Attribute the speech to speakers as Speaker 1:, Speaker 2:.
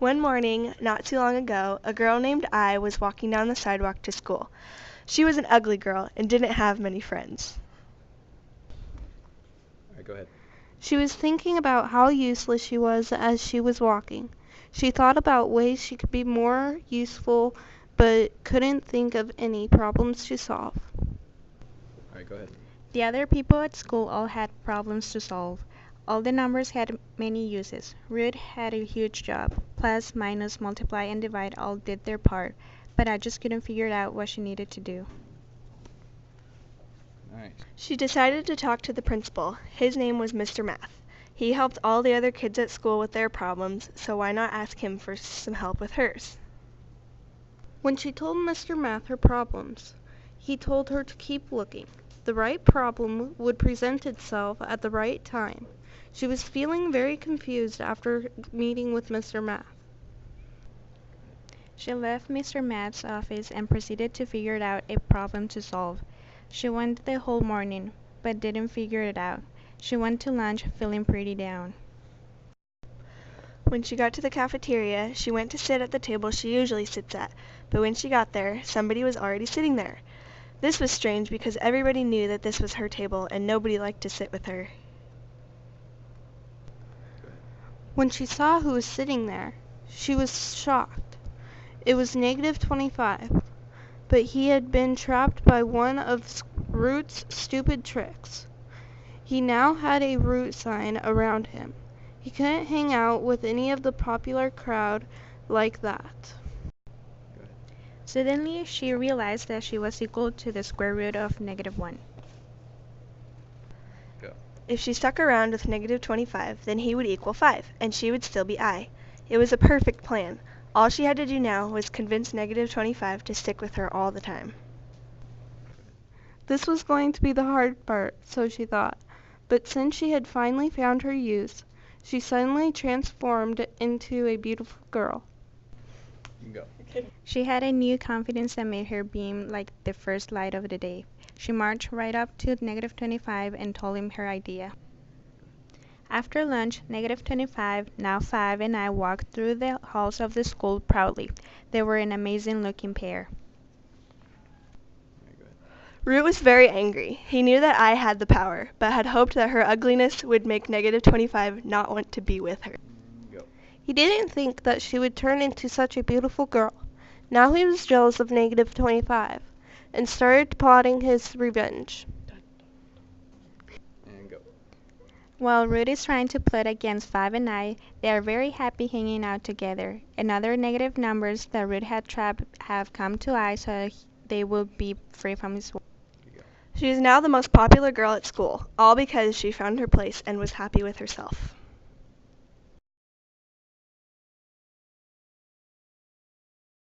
Speaker 1: One morning, not too long ago, a girl named I was walking down the sidewalk to school. She was an ugly girl and didn't have many friends.
Speaker 2: All right, go ahead.
Speaker 3: She was thinking about how useless she was as she was walking. She thought about ways she could be more useful, but couldn't think of any problems to solve.
Speaker 2: All right, go ahead.
Speaker 4: The other people at school all had problems to solve. All the numbers had many uses. Ruth had a huge job. Plus, minus, multiply, and divide all did their part, but I just couldn't figure out what she needed to do.
Speaker 2: All right.
Speaker 1: She decided to talk to the principal. His name was Mr. Math. He helped all the other kids at school with their problems, so why not ask him for some help with hers?
Speaker 3: When she told Mr. Math her problems, he told her to keep looking. The right problem would present itself at the right time. She was feeling very confused after meeting with Mr. Math.
Speaker 4: She left Mr. Math's office and proceeded to figure out a problem to solve. She went the whole morning, but didn't figure it out. She went to lunch feeling pretty down.
Speaker 1: When she got to the cafeteria, she went to sit at the table she usually sits at, but when she got there, somebody was already sitting there. This was strange because everybody knew that this was her table and nobody liked to sit with her.
Speaker 3: When she saw who was sitting there, she was shocked. It was -25, but he had been trapped by one of Root's stupid tricks. He now had a Root sign around him. He couldn't hang out with any of the popular crowd like that.
Speaker 4: Suddenly, she realized that she was equal to the square root of -1.
Speaker 2: Go.
Speaker 1: If she stuck around with -25, then he would equal 5, and she would still be I. It was a perfect plan. All she had to do now was convince -25 to stick with her all the time.
Speaker 3: This was going to be the hard part, so she thought. But since she had finally found her use, she suddenly transformed into a beautiful girl.
Speaker 2: You can go.
Speaker 4: She had a new confidence that made her beam like the first light of the day. She marched right up to -25 and told him her idea. After lunch, -25, now 5, and I walked through the halls of the school proudly. They were an amazing-looking pair.
Speaker 2: All right, go ahead.
Speaker 1: Root was very angry. He knew that I had the power, but had hoped that her ugliness would make -25 not want to be with her.
Speaker 2: Go.
Speaker 3: He didn't think that she would turn into such a beautiful girl. Now he was jealous of -25 and started plotting his revenge.
Speaker 2: And go.
Speaker 4: While Ruth is trying to plot against 5 and I, they are very happy hanging out together, and other negative numbers that Ruth had trapped have come to I so they will be free from his.
Speaker 1: She is now the most popular girl at school, all because she found her place and was happy with herself.